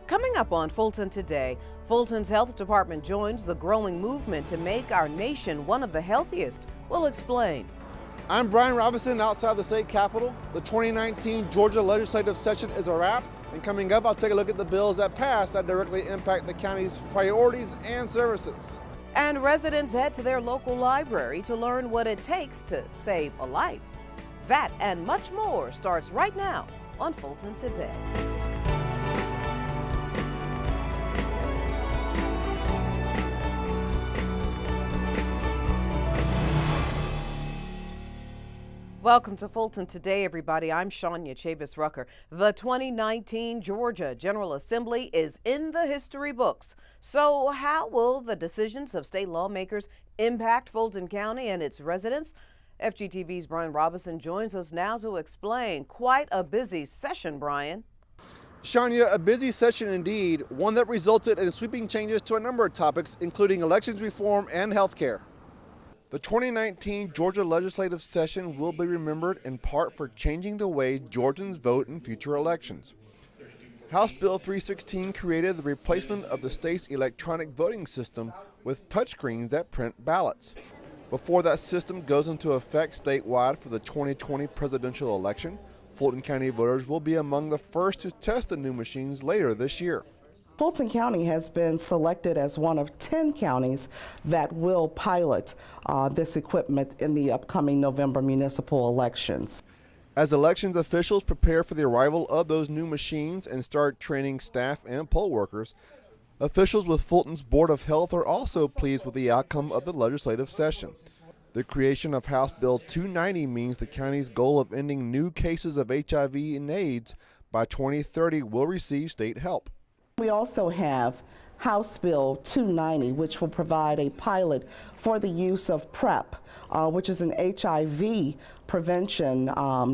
Coming up on Fulton Today, Fulton's health department joins the growing movement to make our nation one of the healthiest. We'll explain. I'm Brian Robinson outside the state capitol. The 2019 Georgia legislative session is a wrap, and coming up I'll take a look at the bills that passed that directly impact the county's priorities and services. And residents head to their local library to learn what it takes to save a life. That and much more starts right now on Fulton Today. Welcome to Fulton Today, everybody. I'm Shania Chavis-Rucker. The 2019 Georgia General Assembly is in the history books. So how will the decisions of state lawmakers impact Fulton County and its residents? FGTV's Brian Robinson joins us now to explain. Quite a busy session, Brian. Shania, a busy session indeed, one that resulted in sweeping changes to a number of topics, including elections reform and health care. The 2019 Georgia legislative session will be remembered in part for changing the way Georgians vote in future elections. House Bill 316 created the replacement of the state's electronic voting system with touchscreens that print ballots. Before that system goes into effect statewide for the 2020 presidential election, Fulton County voters will be among the first to test the new machines later this year. Fulton County has been selected as one of 10 counties that will pilot this equipment in the upcoming November municipal elections. As elections officials prepare for the arrival of those new machines and start training staff and poll workers, officials with Fulton's Board of Health are also pleased with the outcome of the legislative session. The creation of House Bill 290 means the county's goal of ending new cases of HIV and AIDS by 2030 will receive state help. We also have House Bill 290, which will provide a pilot for the use of PrEP, which is an HIV prevention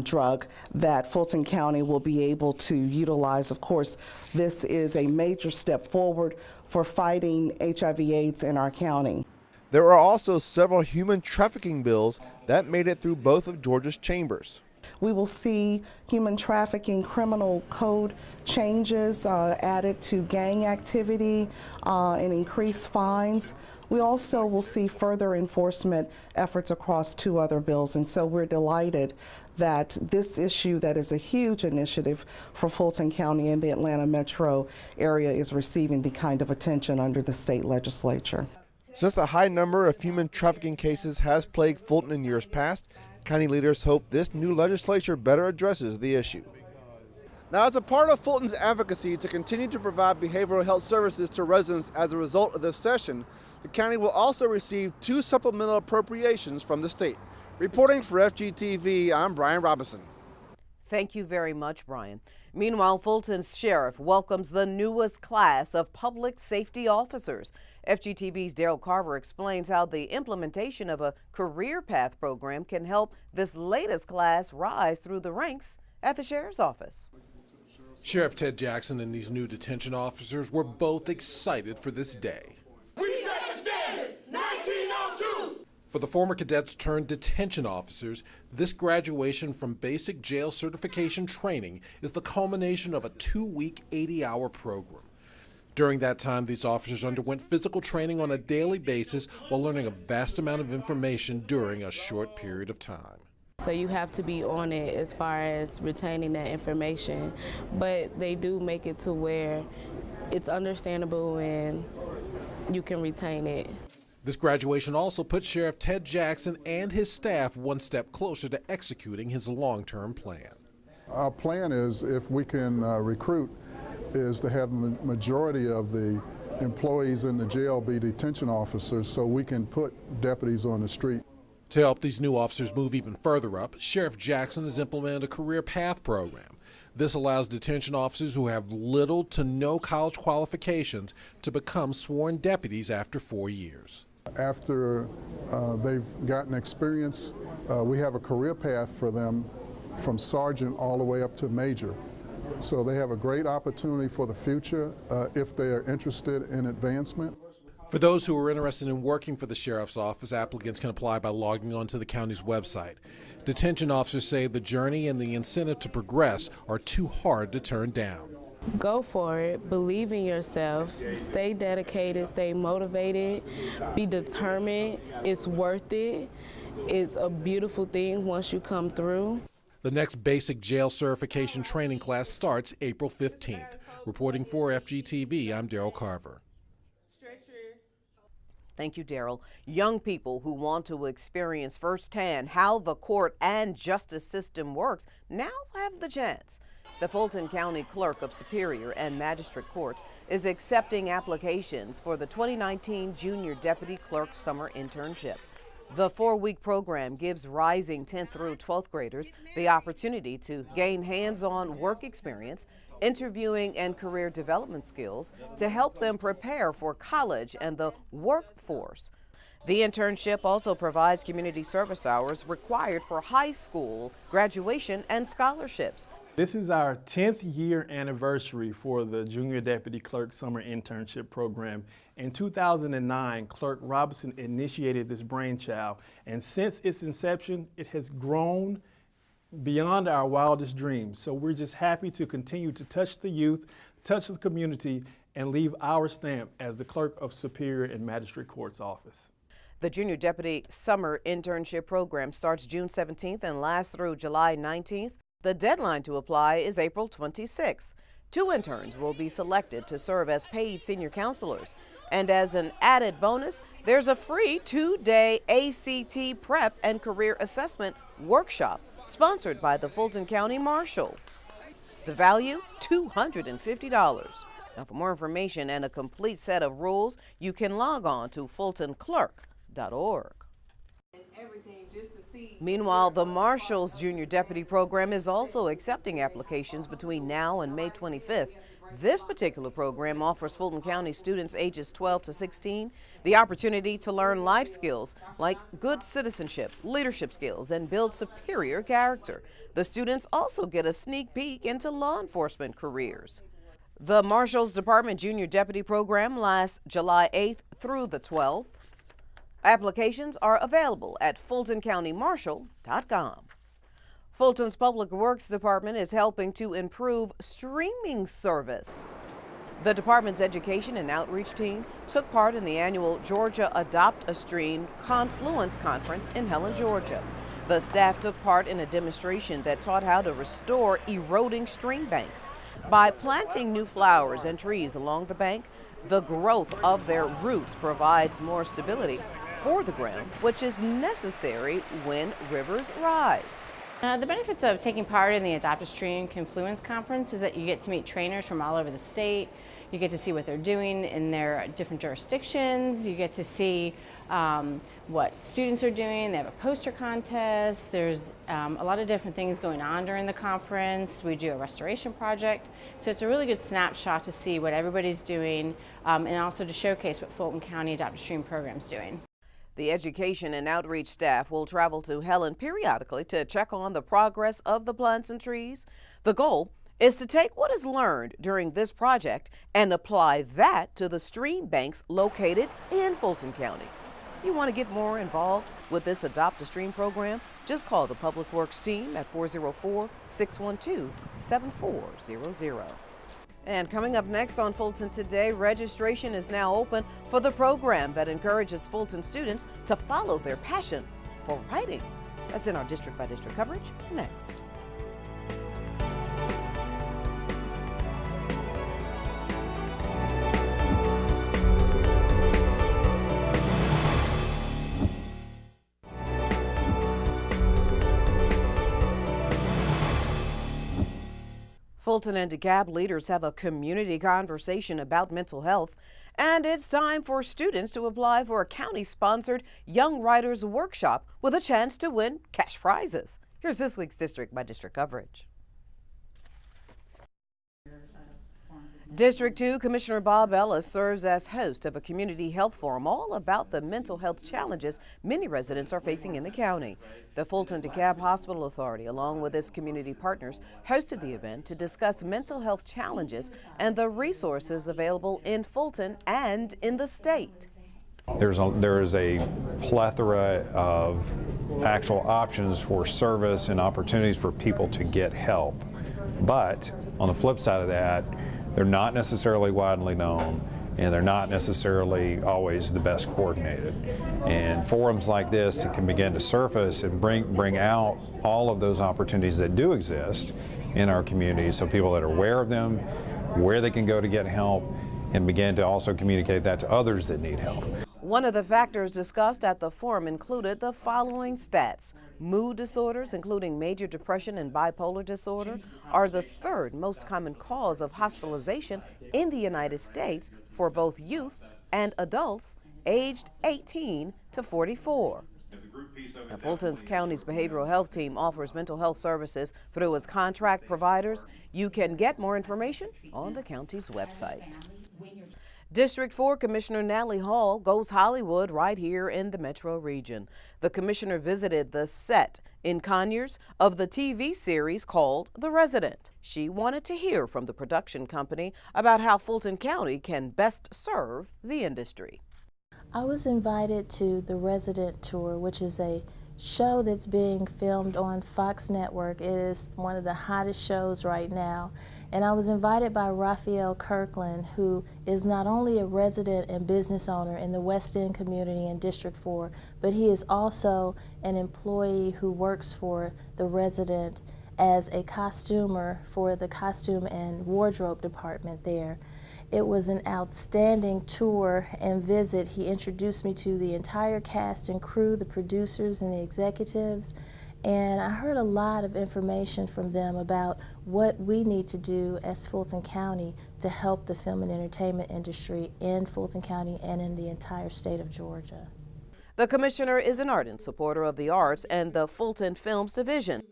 drug that Fulton County will be able to utilize. Of course, this is a major step forward for fighting HIV/AIDS in our county. There are also several human trafficking bills that made it through both of Georgia's chambers. We will see human trafficking criminal code changes added to gang activity and increased fines. We also will see further enforcement efforts across two other bills, and so we're delighted that this issue that is a huge initiative for Fulton County and the Atlanta metro area is receiving the kind of attention under the state legislature. Since the high number of human trafficking cases has plagued Fulton in years past, county leaders hope this new legislature better addresses the issue. Now, as a part of Fulton's advocacy to continue to provide behavioral health services to residents as a result of this session, the county will also receive 2 supplemental appropriations from the state. Reporting for FGTV, I'm Brian Robinson. Thank you very much, Brian. Meanwhile, Fulton's sheriff welcomes the newest class of public safety officers. FGTV's Daryl Carver explains how the implementation of a career path program can help this latest class rise through the ranks at the sheriff's office. Sheriff Ted Jackson and these new detention officers were both excited for this day. We set the standard, 1902! For the former cadets turned detention officers, this graduation from basic jail certification training is the culmination of a 2-week, 80-hour program. During that time, these officers underwent physical training on a daily basis while learning a vast amount of information during a short period of time. So you have to be on it as far as retaining that information, but they do make it to where it's understandable and you can retain it. This graduation also put Sheriff Ted Jackson and his staff one step closer to executing his long-term plan. Our plan is, if we can recruit, is to have the majority of the employees in the jail be detention officers so we can put deputies on the street. To help these new officers move even further up, Sheriff Jackson has implemented a career path program. This allows detention officers who have little to no college qualifications to become sworn deputies after 4 years. After they've gotten experience, we have a career path for them from sergeant all the way up to major. So they have a great opportunity for the future if they are interested in advancement. For those who are interested in working for the sheriff's office, applicants can apply by logging on to the county's website. Detention officers say the journey and the incentive to progress are too hard to turn down. Go for it, believe in yourself, stay dedicated, stay motivated, be determined. It's worth it. It's a beautiful thing once you come through. The next basic jail certification training class starts April 15th. Reporting for FGTV, I'm Daryl Carver. Thank you, Daryl. Young people who want to experience firsthand how the court and justice system works now have the chance. The Fulton County Clerk of Superior and Magistrate Courts is accepting applications for the 2019 Junior Deputy Clerk Summer Internship. The 4-week program gives rising 10th through 12th graders the opportunity to gain hands-on work experience, interviewing and career development skills to help them prepare for college and the workforce. The internship also provides community service hours required for high school graduation and scholarships. This is our 10th year anniversary for the Junior Deputy Clerk Summer Internship Program. In 2009, Clerk Robinson initiated this brainchild, and since its inception, it has grown beyond our wildest dreams. So we're just happy to continue to touch the youth, touch the community, and leave our stamp as the Clerk of Superior and Magistrate Courts office. The Junior Deputy Summer Internship Program starts June 17th and lasts through July 19th. The deadline to apply is April 26th. 2 interns will be selected to serve as paid senior counselors. And as an added bonus, there's a free 2-day ACT prep and career assessment workshop sponsored by the Fulton County Marshal. The value, $250. Now, for more information and a complete set of rules, you can log on to fultonclerk.org. Meanwhile, the Marshal's Junior Deputy Program is also accepting applications between now and May 25th. This particular program offers Fulton County students ages 12 to 16 the opportunity to learn life skills like good citizenship, leadership skills, and build superior character. The students also get a sneak peek into law enforcement careers. The Marshal's Department Junior Deputy Program lasts July 8th through the 12th. Applications are available at fultoncountymarshal.com. Fulton's Public Works Department is helping to improve streaming service. The department's education and outreach team took part in the annual Georgia AdoptAStream Confluence Conference in Helen, Georgia. The staff took part in a demonstration that taught how to restore eroding stream banks. By planting new flowers and trees along the bank, the growth of their roots provides more stability for the ground, which is necessary when rivers rise. The benefits of taking part in the AdoptAStream Confluence Conference is that you get to meet trainers from all over the state. You get to see what they're doing in their different jurisdictions. You get to see what students are doing. They have a poster contest. There's a lot of different things going on during the conference. We do a restoration project. So it's a really good snapshot to see what everybody's doing and also to showcase what Fulton County AdoptAStream program's doing. The education and outreach staff will travel to Helen periodically to check on the progress of the plants and trees. The goal is to take what is learned during this project and apply that to the stream banks located in Fulton County. If you want to get more involved with this AdoptAStream program, just call the Public Works team at 404-612-7400. And coming up next on Fulton Today, registration is now open for the program that encourages Fulton students to follow their passion for writing. That's in our district by district coverage next. Fulton and DeKalb leaders have a community conversation about mental health, and it's time for students to apply for a county-sponsored Young Writers Workshop with a chance to win cash prizes. Here's this week's district by district coverage. District 2 Commissioner Bob Ellis serves as host of a community health forum all about the mental health challenges many residents are facing in the county. The Fulton DeKalb Hospital Authority, along with its community partners, hosted the event to discuss mental health challenges and the resources available in Fulton and in the state. There is a plethora of actual options for service and opportunities for people to get help. But on the flip side of that, they're not necessarily widely known, and they're not necessarily always the best coordinated. And forums like this that can begin to surface and bring out all of those opportunities that do exist in our community, so people that are aware of them, where they can go to get help, and begin to also communicate that to others that need help. One of the factors discussed at the forum included the following stats. Mood disorders, including major depression and bipolar disorder, are the third most common cause of hospitalization in the United States for both youth and adults aged 18 to 44. Now, Fulton County's behavioral health team offers mental health services through its contract providers. You can get more information on the county's website. District 4 Commissioner Natalie Hall goes Hollywood right here in the metro region. The commissioner visited the set in Conyers of the TV series called The Resident. She wanted to hear from the production company about how Fulton County can best serve the industry. I was invited to The Resident Tour, which is a show that's being filmed on Fox Network. It is one of the hottest shows right now. And I was invited by Raphael Kirkland, who is not only a resident and business owner in the West End community in District 4, but he is also an employee who works for The Resident as a costumer for the costume and wardrobe department there. It was an outstanding tour and visit. He introduced me to the entire cast and crew, the producers and the executives, and I heard a lot of information from them about what we need to do as Fulton County to help the film and entertainment industry in Fulton County and in the entire state of Georgia. The commissioner is an ardent supporter of the arts and the Fulton Films Division.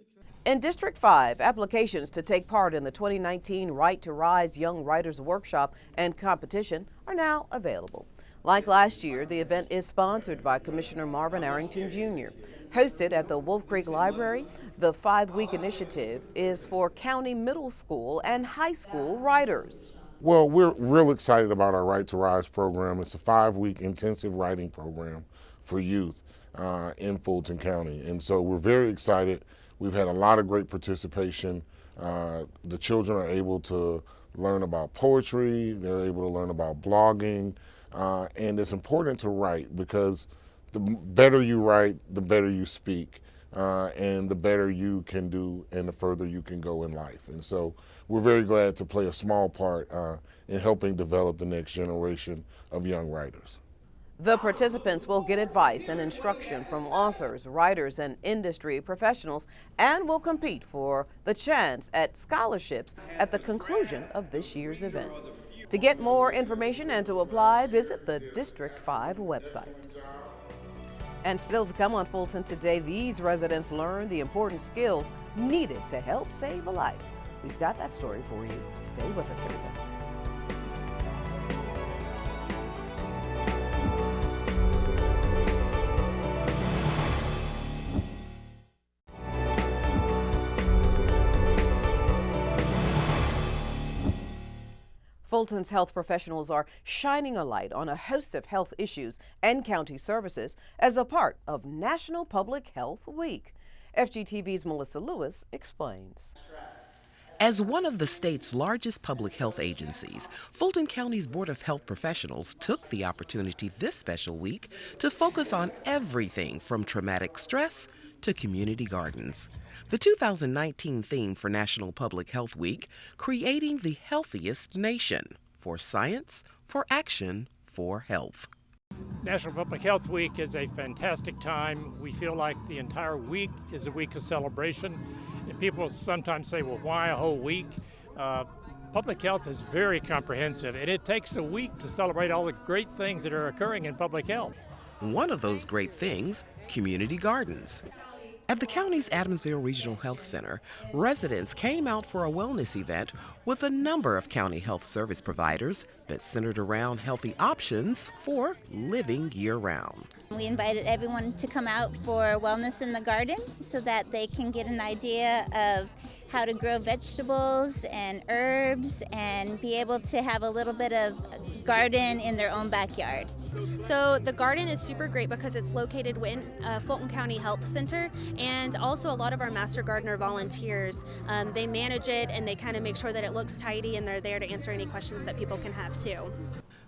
In District 5, applications to take part in the 2019 Right to Rise Young Writers Workshop and Competition are now available. Like last year, the event is sponsored by Commissioner Marvin Arrington Jr. Hosted at the Wolf Creek Library, the 5-week initiative is for county middle school and high school writers. Well, we're real excited about our Right to Rise program. It's a 5-week intensive writing program for youth in Fulton County. And so we're very excited. We've had a lot of great participation. The children are able to learn about poetry, they're able to learn about blogging, and it's important to write because the better you write, the better you speak, and the better you can do and the further you can go in life. And so we're very glad to play a small part in helping develop the next generation of young writers. The participants will get advice and instruction from authors, writers, and industry professionals and will compete for the chance at scholarships at the conclusion of this year's event. To get more information and to apply, visit the District 5 website. And still to come on Fulton Today, these residents learn the important skills needed to help save a life. We've got that story for you. Stay with us, everybody. Fulton's health professionals are shining a light on a host of health issues and county services as a part of National Public Health Week. FGTV's Melissa Lewis explains. As one of the state's largest public health agencies, Fulton County's Board of Health Professionals took the opportunity this special week to focus on everything from traumatic stress to community gardens. The 2019 theme for National Public Health Week, Creating the Healthiest Nation, for science, for action, for health. National Public Health Week is a fantastic time. We feel like the entire week is a week of celebration. And people sometimes say, well, why a whole week? Public health is very comprehensive, and it takes a week to celebrate all the great things that are occurring in public health. One of those great things, community gardens. At the county's Adamsville Regional Health Center, residents came out for a wellness event with a number of county health service providers that centered around healthy options for living year-round. We invited everyone to come out for Wellness in the Garden so that they can get an idea of how to grow vegetables and herbs and be able to have a little bit of garden in their own backyard. So the garden is super great because it's located in Fulton County Health Center, and also a lot of our master gardener volunteers, they manage it and they kind of make sure that it looks tidy, and they're there to answer any questions that people can have too.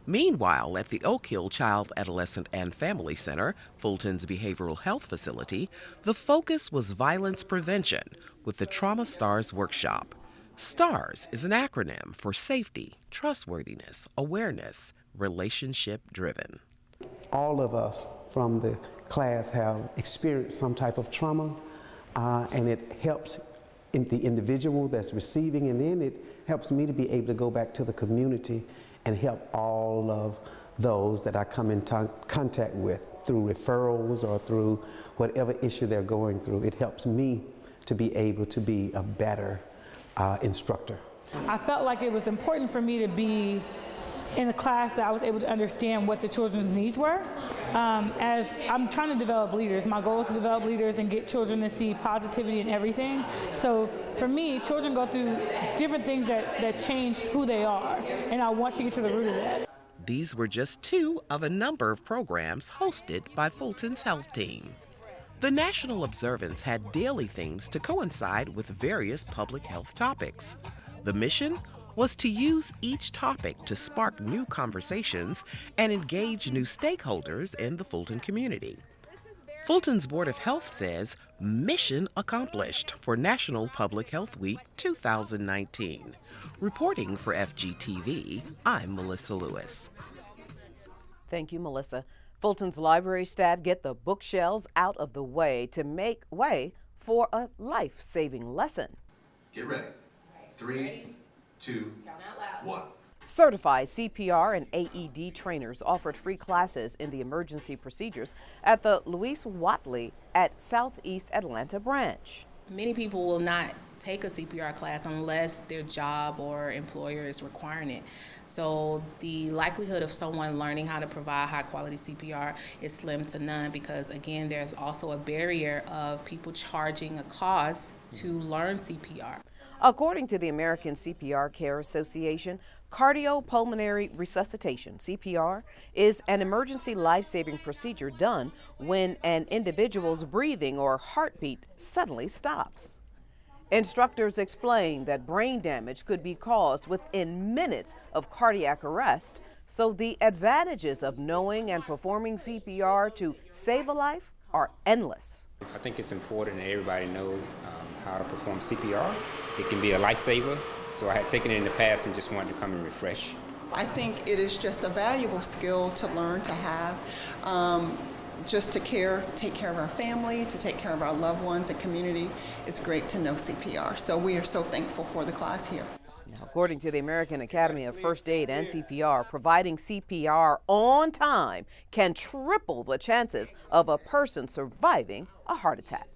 Meanwhile, at the Oak Hill Child, Adolescent, and Family Center, Fulton's behavioral health facility, the focus was violence prevention with the Trauma STARS workshop. STARS is an acronym for safety, trustworthiness, awareness, relationship-driven. All of us from the class have experienced some type of trauma, and it helps the individual that's receiving, and then it helps me to be able to go back to the community and help all of those that I come in contact with through referrals or through whatever issue they're going through. It helps me to be able to be a better instructor. I felt like it was important for me to be in a class that I was able to understand what the children's needs were. As I'm trying to develop leaders, my goal is to develop leaders and get children to see positivity in everything. So for me, children go through different things that change who they are, and I want to get to the root of that. These were just two of a number of programs hosted by Fulton's health team. The national observance had daily themes to coincide with various public health topics. The mission was to use each topic to spark new conversations and engage new stakeholders in the Fulton community. Fulton's Board of Health says mission accomplished for National Public Health Week 2019. Reporting for FGTV, I'm Melissa Lewis. Thank you, Melissa. Fulton's library staff get the bookshelves out of the way to make way for a life-saving lesson. Get ready. 3, 2, 1. Certified CPR and AED trainers offered free classes in the emergency procedures at the Louise Watley at Southeast Atlanta branch. Many people will not take a CPR class unless their job or employer is requiring it. So the likelihood of someone learning how to provide high quality CPR is slim to none, because again, there's also a barrier of people charging a cost to learn CPR. According to the American CPR Care Association, cardiopulmonary resuscitation, CPR, is an emergency life-saving procedure done when an individual's breathing or heartbeat suddenly stops. Instructors explain that brain damage could be caused within minutes of cardiac arrest, so the advantages of knowing and performing CPR to save a life are endless. I think it's important that everybody know how to perform CPR. It can be a lifesaver, so I had taken it in the past and just wanted to come and refresh. I think it is just a valuable skill to learn to have, just to take care of our family, to take care of our loved ones and community. It's great to know CPR, so we are so thankful for the class here. According to the American Academy of First Aid and CPR, providing CPR on time can triple the chances of a person surviving a heart attack.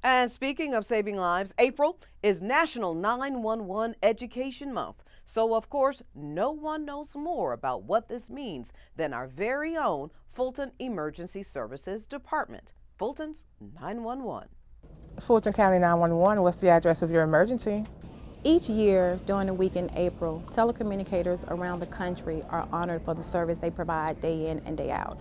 And speaking of saving lives, April is National 911 Education Month. So, of course, no one knows more about what this means than our very own Fulton Emergency Services Department, Fulton's 911. Fulton County 911, what's the address of your emergency? Each year during the week in April, telecommunicators around the country are honored for the service they provide day in and day out.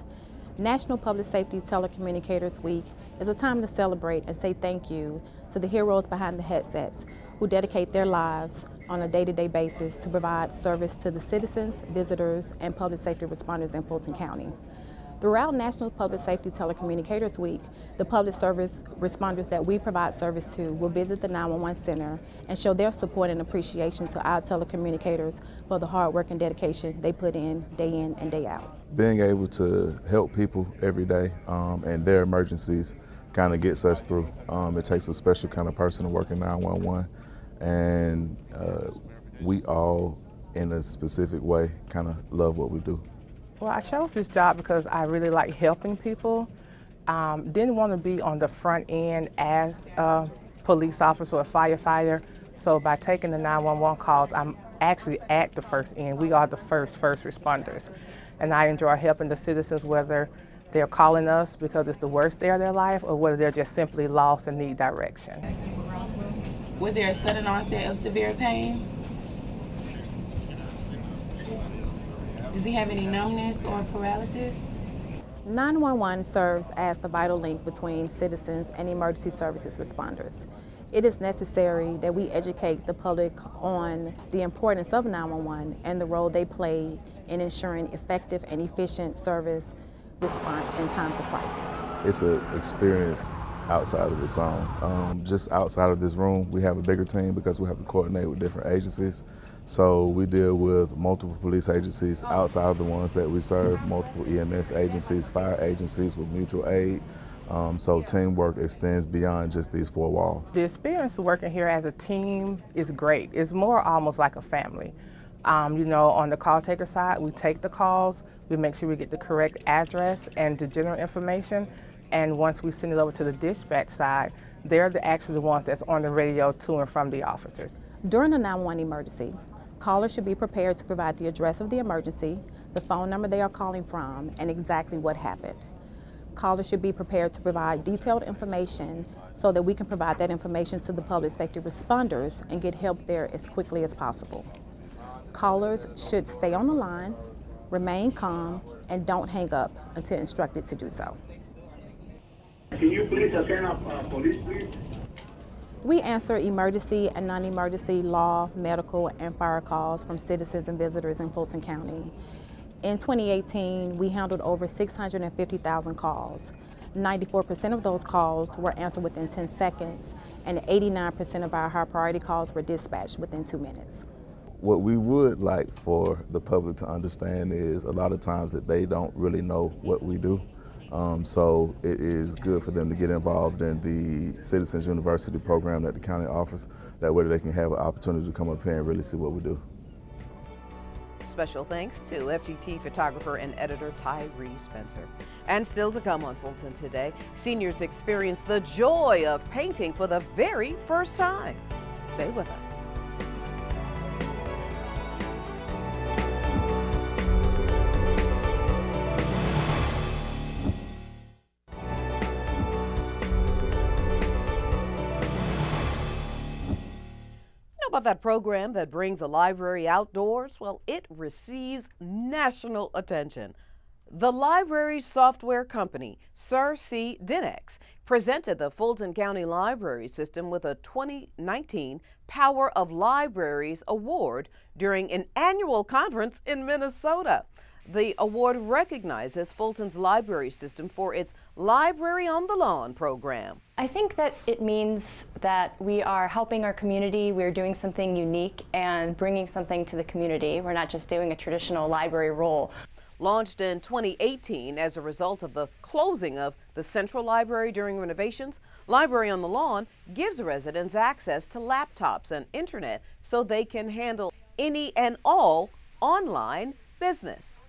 National Public Safety Telecommunicators Week is a time to celebrate and say thank you to the heroes behind the headsets who dedicate their lives on a day-to-day basis to provide service to the citizens, visitors, and public safety responders in Fulton County. Throughout National Public Safety Telecommunicators Week, the public service responders that we provide service to will visit the 911 Center and show their support and appreciation to our telecommunicators for the hard work and dedication they put in and day out. Being able to help people every day and their emergencies kind of gets us through. It takes a special kind of person to work in 911, and we all, in a specific way, kind of love what we do. Well, I chose this job because I really like helping people. Didn't want to be on the front end as a police officer or a firefighter. So by taking the 911 calls, I'm actually at the first end. We are the first responders. And I enjoy helping the citizens, whether they're calling us because it's the worst day of their life or whether they're just simply lost and need direction. Was there a sudden onset of severe pain? Does he have any numbness or paralysis? 911 serves as the vital link between citizens and emergency services responders. It is necessary that we educate the public on the importance of 911 and the role they play in ensuring effective and efficient service response in times of crisis. It's an experience outside of its own. Just outside of this room, we have a bigger team because we have to coordinate with different agencies. So we deal with multiple police agencies outside of the ones that we serve, multiple EMS agencies, fire agencies with mutual aid. So teamwork extends beyond just these four walls. The experience of working here as a team is great. It's more almost like a family. You know, on the call taker side, we take the calls, we make sure we get the correct address and the general information, and once we send it over to the dispatch side, they're actually the ones that's on the radio to and from the officers. During a 911 emergency, callers should be prepared to provide the address of the emergency, the phone number they are calling from, and exactly what happened. Callers should be prepared to provide detailed information so that we can provide that information to the public safety responders and get help there as quickly as possible. Callers should stay on the line, remain calm, and don't hang up until instructed to do so. Can you please attend police, please? We answer emergency and non-emergency law, medical, and fire calls from citizens and visitors in Fulton County. In 2018, we handled over 650,000 calls. 94% of those calls were answered within 10 seconds, and 89% of our high priority calls were dispatched within 2 minutes. What we would like for the public to understand is a lot of times that they don't really know what we do. So it is good for them to get involved in the Citizens University program that the county offers. That way they can have an opportunity to come up here and really see what we do. Special thanks to FGT photographer and editor Tyree Spencer. And still to come on Fulton Today, seniors experience the joy of painting for the very first time. Stay with us. About that program that brings a library outdoors? Well, it receives national attention. The library software company, Denex, presented the Fulton County Library System with a 2019 Power of Libraries Award during an annual conference in Minnesota. The award recognizes Fulton's library system for its Library on the Lawn program. I think that it means that we are helping our community, we're doing something unique and bringing something to the community. We're not just doing a traditional library role. Launched in 2018 as a result of the closing of the Central Library during renovations, Library on the Lawn gives residents access to laptops and internet so they can handle any and all online business.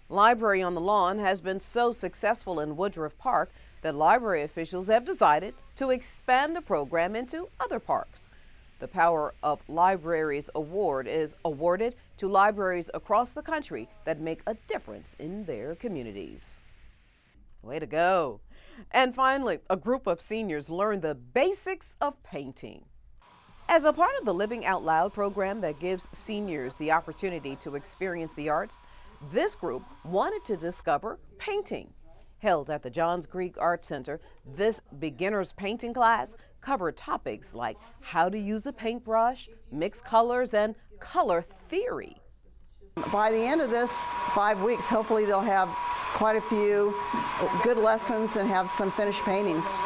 Library on the Lawn has been so successful in Woodruff Park that library officials have decided to expand the program into other parks. The Power of Libraries Award is awarded to libraries across the country that make a difference in their communities. Way to go. And finally, a group of seniors learned the basics of painting. As a part of the Living Out Loud program that gives seniors the opportunity to experience the arts, this group wanted to discover painting. Held at the Johns Creek Art Center, this beginner's painting class covered topics like how to use a paintbrush, mix colors, and color theory. By the end of this 5 weeks, hopefully they'll have quite a few good lessons and have some finished paintings.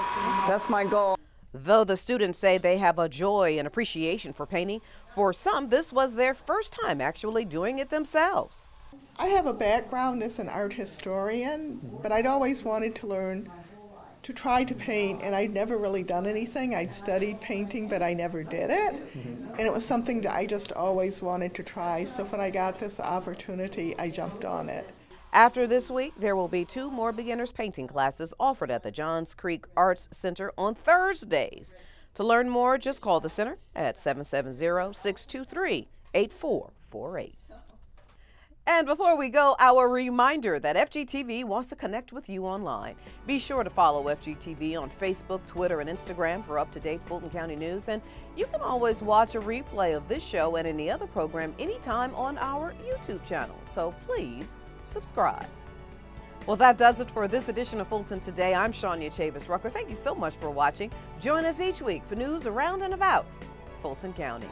That's my goal. Though the students say they have a joy and appreciation for painting, for some this was their first time actually doing it themselves. I have a background as an art historian, but I'd always wanted to learn to try to paint, and I'd never really done anything. I'd studied painting, but I never did it. And it was something that I just always wanted to try. So when I got this opportunity, I jumped on it. After this week, there will be 2 more beginners painting classes offered at the Johns Creek Arts Center on Thursdays. To learn more, just call the center at 770-623-8448. And before we go, our reminder that FGTV wants to connect with you online. Be sure to follow FGTV on Facebook, Twitter, and Instagram for up-to-date Fulton County news. And you can always watch a replay of this show and any other program anytime on our YouTube channel. So please subscribe. Well, that does it for this edition of Fulton Today. I'm Shania Chavis Rucker. Thank you so much for watching. Join us each week for news around and about Fulton County.